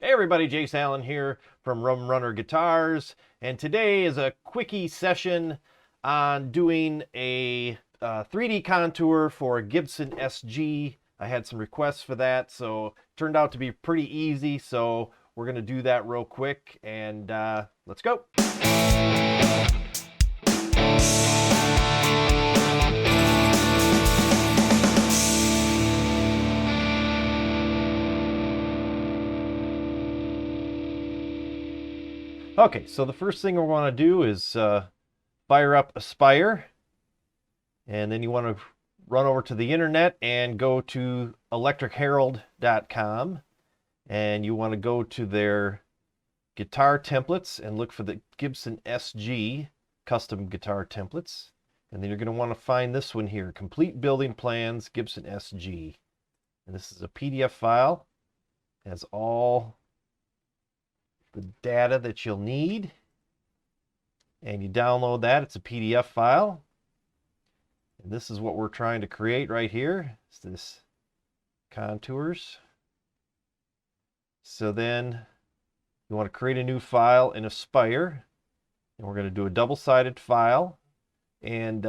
Hey everybody, Jace Allen here from Rum Runner Guitars, and today is a quickie session on doing a 3D contour for a Gibson SG. I had some requests for that, so it turned out to be pretty easy, so we're going to do that real quick, and let's go. Okay, so the first thing we want to do is fire up Aspire, and then you want to run over to the internet and go to electricherald.com, and you want to go to their guitar templates and look for the Gibson SG custom guitar templates, and then you're going to want to find this one here, Complete Building Plans Gibson SG, and this is a PDF file. It has all the data that you'll need, and you download that. It's a PDF file, and this is what we're trying to create right here. It's this contours. So then you want to create a new file in Aspire, and we're going to do a double-sided file, and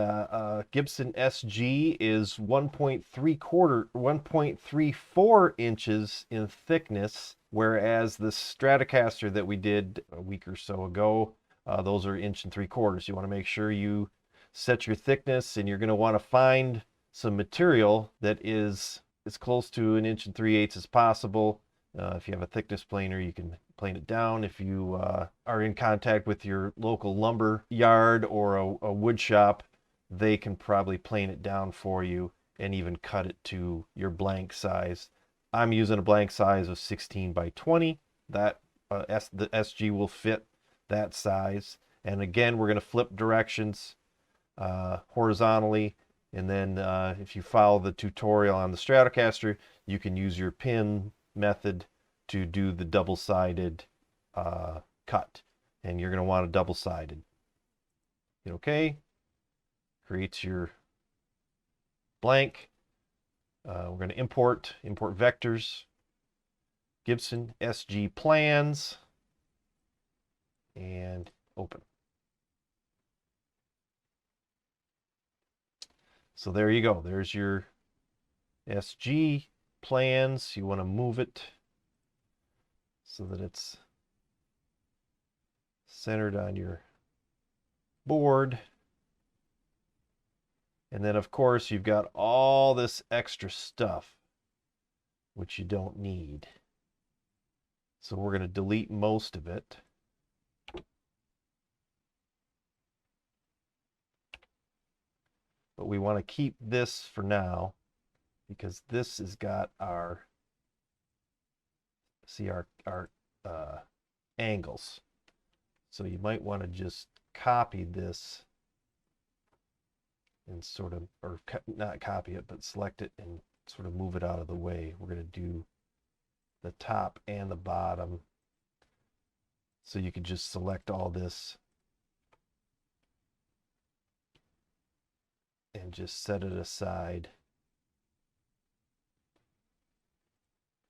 Gibson SG is 1.34 inches in thickness, whereas the Stratocaster that we did a week or so ago, those are 1 3/4 inches. You want to make sure you set your thickness, and you're going to want to find some material that is as close to 1 3/8 as possible. If you have a thickness planer, you can plane it down. If you are in contact with your local lumber yard or a wood shop, they can probably plane it down for you and even cut it to your blank size. I'm using a blank size of 16 by 20. That the SG will fit that size. And again, we're going to flip directions horizontally. And then if you follow the tutorial on the Stratocaster, you can use your pin method to do the double-sided cut, and you're going to want a double-sided. Okay, creates your blank. We're going to import vectors, Gibson SG plans, and open. So there you go. There's your SG plans. You want to move it so that it's centered on your board. And then of course you've got all this extra stuff which you don't need. So we're going to delete most of it. But we want to keep this for now, because this has got our, see, our angles. So you might want to just copy this and sort of, or not copy it, but select it and sort of move it out of the way. We're going to do the top and the bottom. So you could just select all this and just set it aside.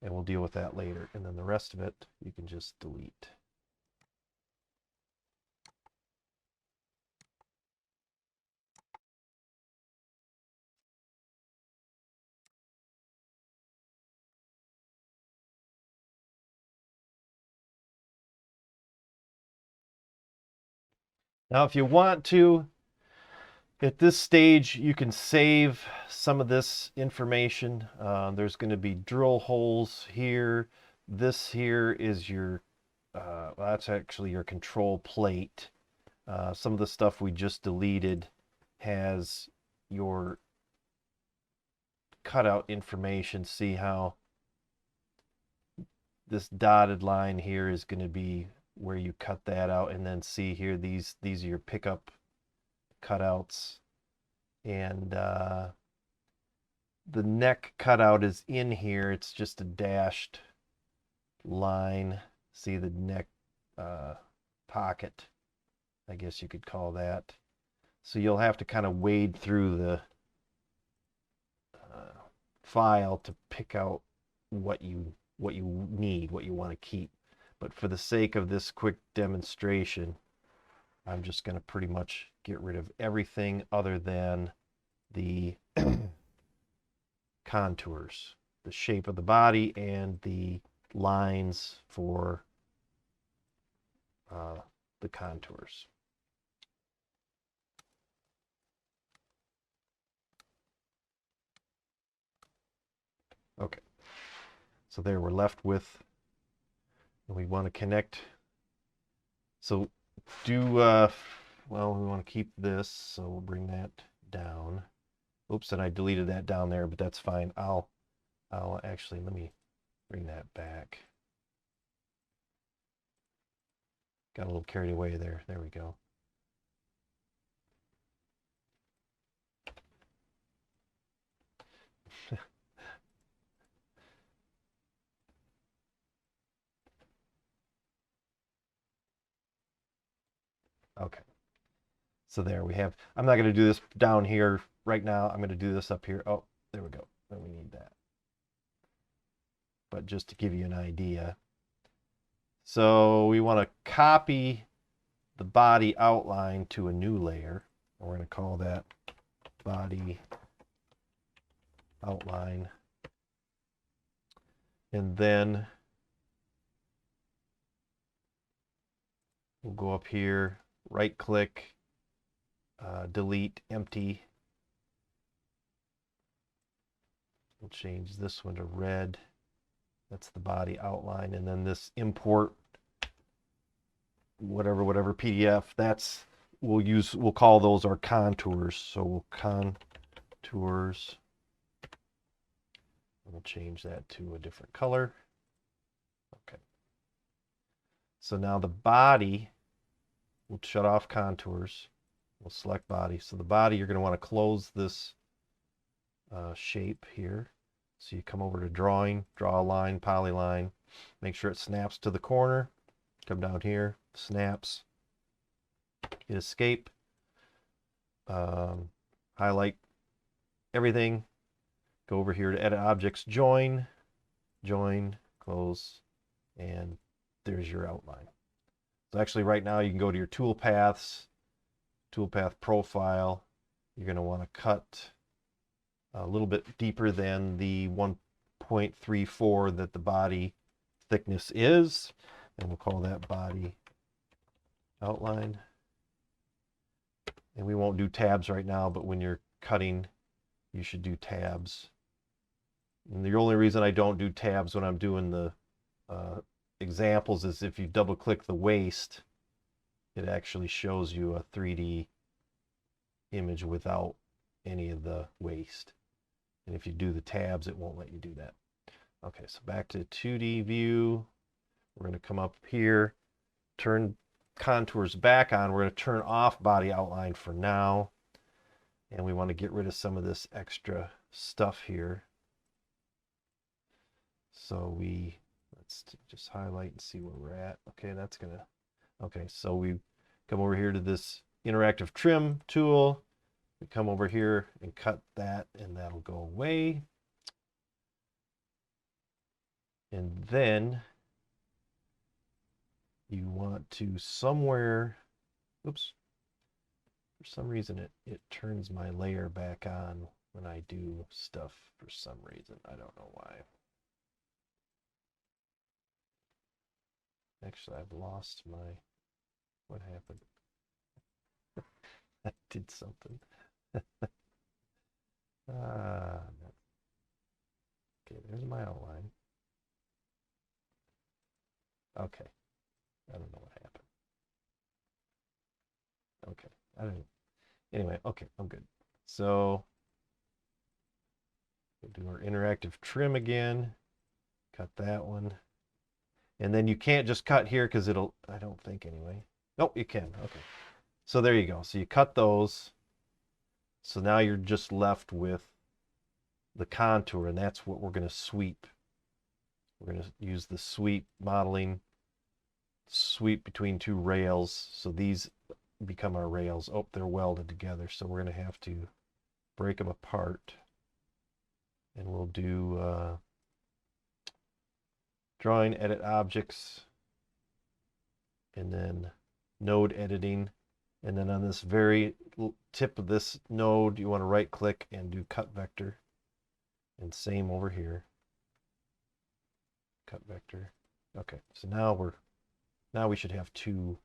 And we'll deal with that later. And then the rest of it, you can just delete. Now, if you want to, at this stage, you can save some of this information. There's going to be drill holes here. This here is your, well, that's actually your control plate. Some of the stuff we just deleted has your cutout information. See how this dotted line here is going to be where you cut that out, and then see here, these are your pickup cutouts, and the neck cutout is in here. It's just a dashed line. See the neck pocket, I guess you could call that. So you'll have to kind of wade through the file to pick out what you what you need, what you want to keep. But for the sake of this quick demonstration, I'm just going to pretty much get rid of everything other than the contours, the shape of the body, and the lines for the contours. Okay, so there we're left with, and we want to connect. So well, we want to keep this, so we'll bring that down. Oops, and I deleted that down there, but that's fine. I'll actually, let me bring that back. Got a little carried away there. There we go. Okay. So there we have, I'm not going to do this down here right now. I'm going to do this up here. Oh, there we go. Then we need that. But just to give you an idea. So we want to copy the body outline to a new layer. We're going to call that body outline. And then we'll go up here, right click, delete empty. We'll change this one to red. That's the body outline. And then this import whatever PDF, that's we'll call those our contours. So we'll contours. We'll change that to a different color. Okay. So now the body, we'll shut off contours. We'll select body. So the body, you're going to want to close this shape here. So you come over to drawing, draw a line, polyline, make sure it snaps to the corner. Come down here, snaps, hit escape, highlight everything, go over here to edit objects, join, close, and there's your outline. So actually right now you can go to your toolpaths, toolpath profile. You're going to want to cut a little bit deeper than the 1.34 that the body thickness is, and we'll call that body outline. And we won't do tabs right now, but when you're cutting, you should do tabs. And the only reason I don't do tabs when I'm doing the examples is if you double click the waist, it actually shows you a 3D image without any of the waist. And if you do the tabs, it won't let you do that. Okay, so back to 2D view. We're going to come up here, turn contours back on. We're going to turn off body outline for now. And we want to get rid of some of this extra stuff here. So let's just highlight and see where we're at. Okay, that's going to, okay, so we come over here to this interactive trim tool. We come over here and cut that, and that'll go away. And then you want to somewhere, oops, for some reason it turns my layer back on when I do stuff for some reason. I don't know why. Actually, I've lost my, what happened? I did something. Okay, there's my outline. Okay, I don't know what happened. Okay, I don't know. Anyway, okay, I'm good. So we'll do our interactive trim again. Cut that one. And then you can't just cut here because it'll, I don't think anyway. Nope, you can. Okay. So there you go. So you cut those. So now you're just left with the contour, and that's what we're going to sweep. We're going to use the sweep modeling, sweep between two rails. So these become our rails. Oh, they're welded together. So we're going to have to break them apart. And we'll do drawing, edit objects, and then node editing. And then on this very tip of this node, you want to right click and do cut vector. And same over here. Cut vector. Okay, so now we should have two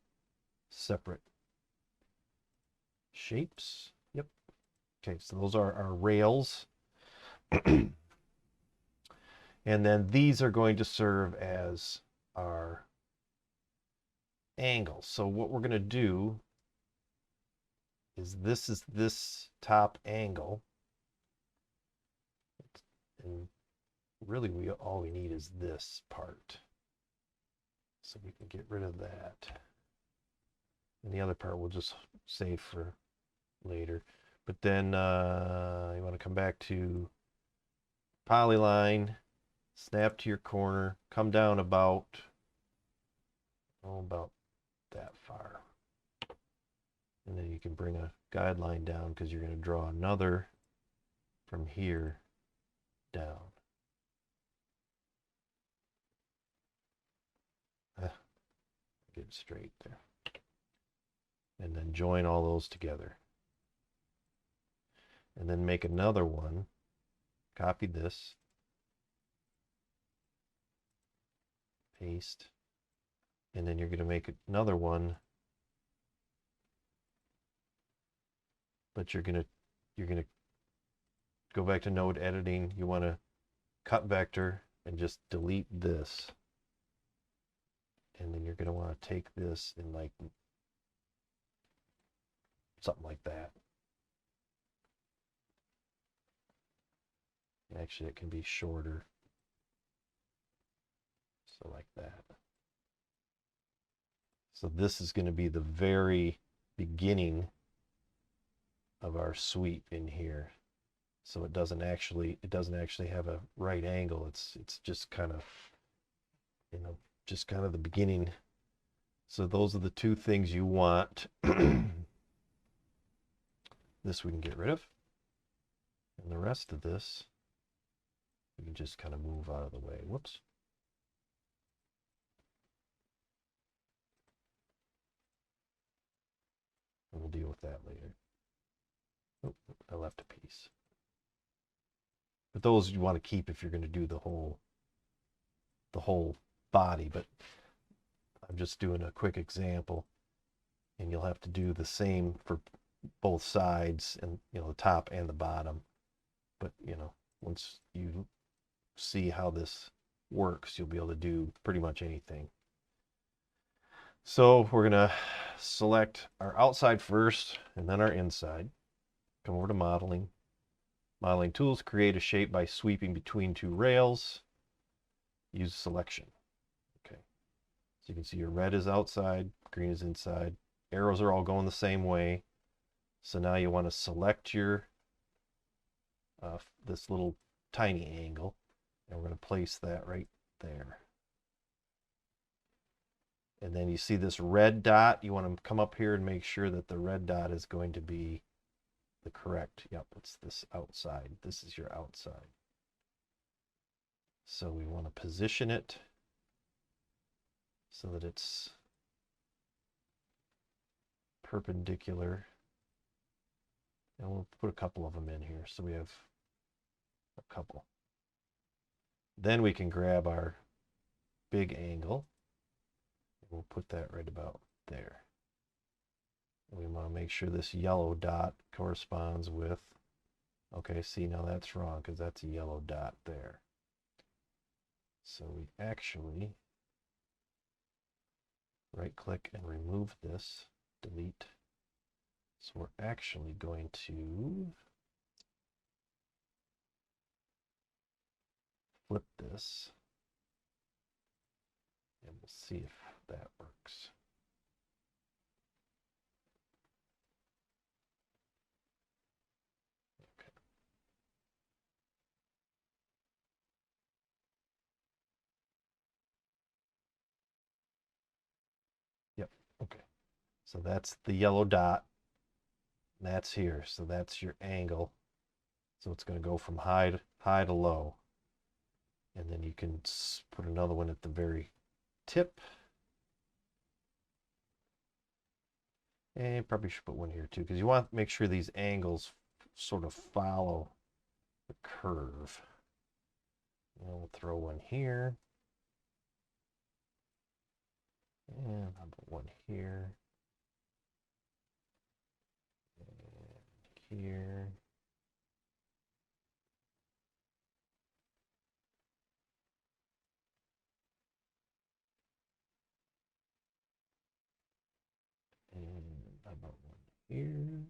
separate shapes. Yep. Okay, so those are our rails. And then these are going to serve as our angles. So what we're going to do is this top angle. And really all we need is this part. So we can get rid of that. And the other part we'll just save for later. But then you want to come back to polyline, snap to your corner, come down about that far. And then you can bring a guideline down because you're going to draw another from here down. Get it straight there. And then join all those together. And then make another one. Copy this. Paste. And then you're going to make another one. But you're going to go back to node editing. You want to cut vector and just delete this. And then you're going to want to take this and like something like that. Actually, it can be shorter. So like that. So this is going to be the very beginning of our sweep in here. So it doesn't actually have a right angle. It's just kind of, just kind of the beginning. So those are the two things you want. This we can get rid of. And the rest of this, we can just kind of move out of the way. Whoops. And we'll deal with that later. Oh, I left a piece. But those you want to keep if you're going to do the whole body. But I'm just doing a quick example. And you'll have to do the same for both sides, and the top and the bottom. But once you see how this works, you'll be able to do pretty much anything. So we're going to select our outside first and then our inside. Come over to modeling. Modeling tools, create a shape by sweeping between two rails. Use selection. Okay. So you can see your red is outside, green is inside. Arrows are all going the same way. So now you want to select your this little tiny angle, and we're going to place that right there. And then you see this red dot. You want to come up here and make sure that the red dot is going to be the correct. Yep, it's this outside. This is your outside. So we want to position it so that it's perpendicular. And we'll put a couple of them in here. So we have a couple. Then we can grab our big angle. We'll put that right about there. We want to make sure this yellow dot corresponds with, okay, see, now that's wrong because that's a yellow dot there. So we actually right click and remove this, delete. So we're actually going to flip this, and we'll see if that works. Okay. Yep, okay. So that's the yellow dot. That's here, so that's your angle. So it's going to go from high to low. And then you can put another one at the very tip. And probably should put one here too, because you want to make sure these angles sort of follow the curve. And we'll throw one here. And I'll put one here. And here. And how about one here?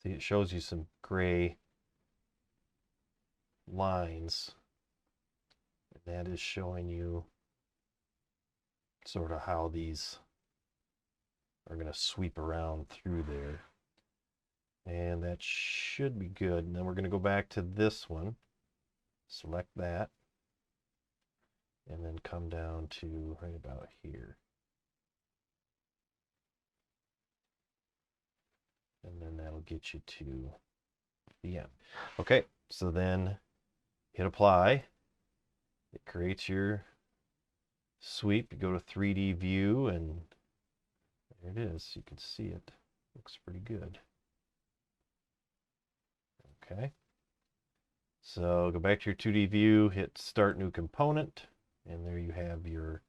See, it shows you some gray lines. And that is showing you sort of how these are going to sweep around through there. And that should be good. And then we're going to go back to this one. Select that. And then come down to right about here. And then that'll get you to the end. Okay, so then hit apply. It creates your sweep. You go to 3D view, and there it is. You can see it. Looks pretty good. Okay. So go back to your 2D view, hit start new component, and there you have your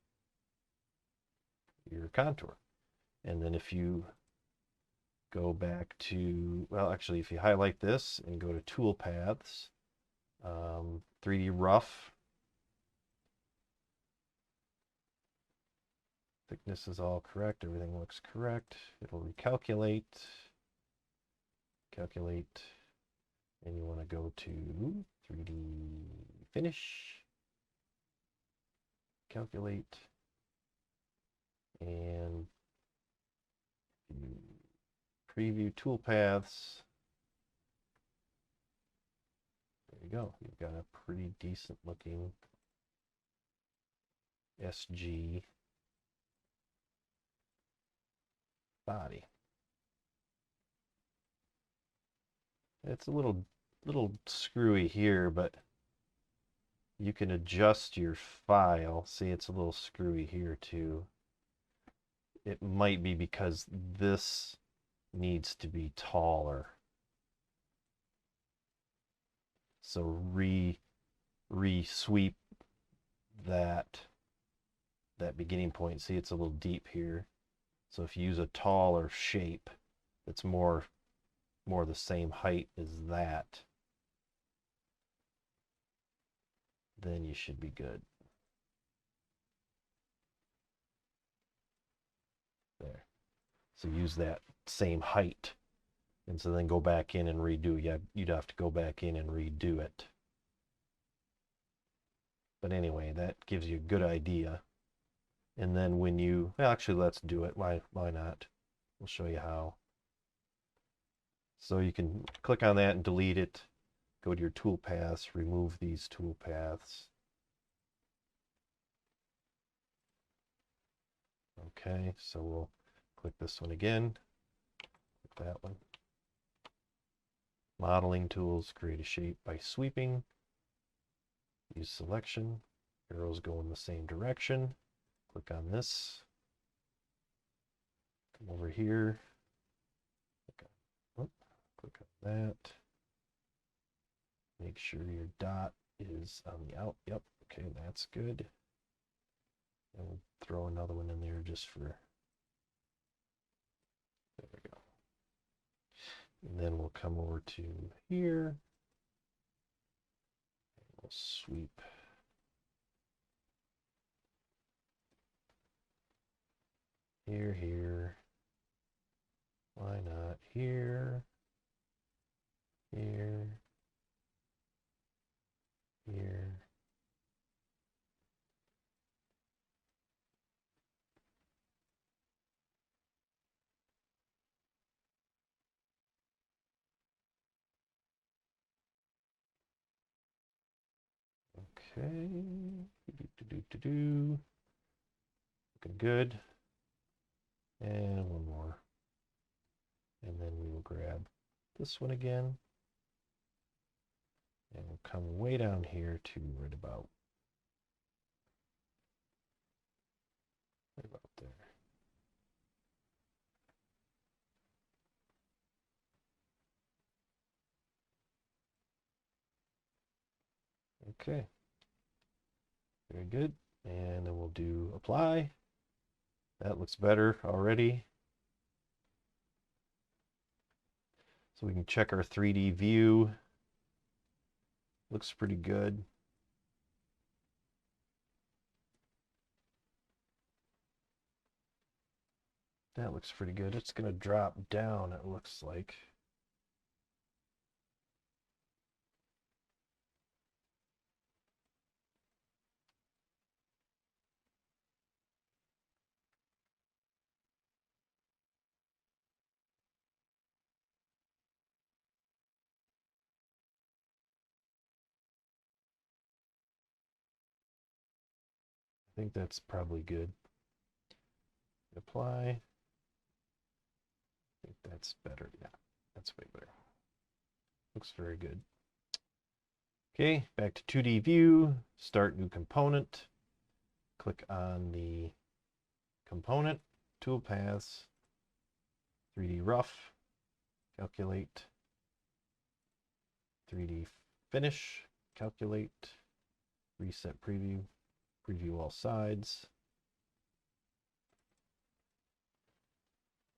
contour. And then if you go back to, well, actually, if you highlight this and go to tool paths, 3D rough, thickness is all correct, everything looks correct. It'll recalculate, calculate, and you want to go to 3D finish, calculate, and you preview toolpaths. There you go. You've got a pretty decent looking SG body. It's a little screwy here, but you can adjust your file. See, it's a little screwy here too. It might be because this needs to be taller. So re-sweep that beginning point. See, it's a little deep here. So if you use a taller shape that's more the same height as that, then you should be good. There. So use that same height. And so then go back in and redo. Yeah, you'd have to go back in and redo it. But anyway, that gives you a good idea. And then when you, well, actually, let's do it. Why not? We'll show you how. So you can click on that and delete it. Go to your tool paths, remove these tool paths. Okay, so we'll click this one again, click that one. Modeling tools, create a shape by sweeping. Use selection. Arrows go in the same direction. Click on this. Come over here. Click on that. Make sure your dot is on the out. Yep, okay, that's good. And we'll throw another one in there just for, there we go. And then we'll come over to here. And we'll sweep. Here. Why not here? Here. Okay. Looking good. And one more. And then we will grab this one again. And we'll come way down here to right about there. Okay. Very good. And then we'll do apply. That looks better already. So we can check our 3D view. Looks pretty good. That looks pretty good. It's going to drop down, it looks like. I think that's probably good. Apply. I think that's better. Yeah, that's way better. Looks very good. Okay, back to 2D view, start new component. Click on the component, toolpaths, 3D rough, calculate, 3D finish, calculate, reset preview, preview all sides.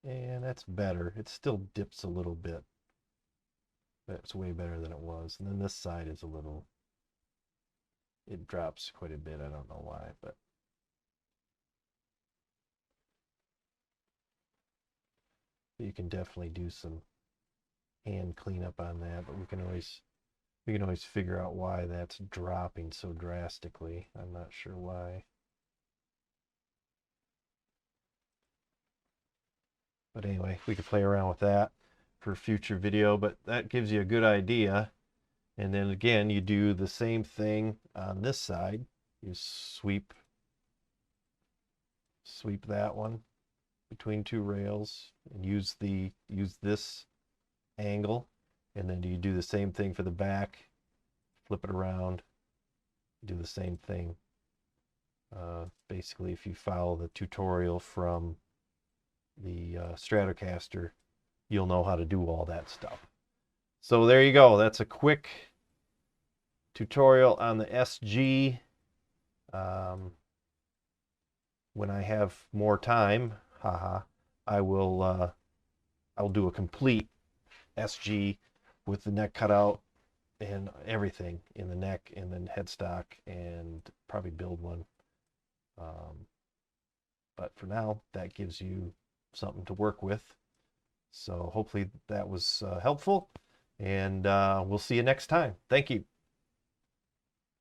And that's better. It still dips a little bit. That's way better than it was. And then this side is a little, it drops quite a bit. I don't know why, but you can definitely do some hand cleanup on that, but we can always figure out why that's dropping so drastically. I'm not sure why. But anyway, we could play around with that for a future video, but that gives you a good idea. And then again, you do the same thing on this side. You sweep that one between two rails and use this angle. And then you do the same thing for the back, flip it around, do the same thing. Basically, if you follow the tutorial from the Stratocaster, you'll know how to do all that stuff. So there you go. That's a quick tutorial on the SG. When I have more time, I'll do a complete SG with the neck cut out and everything in the neck and then headstock, and probably build one. But for now, that gives you something to work with. So hopefully that was helpful, and we'll see you next time. Thank you.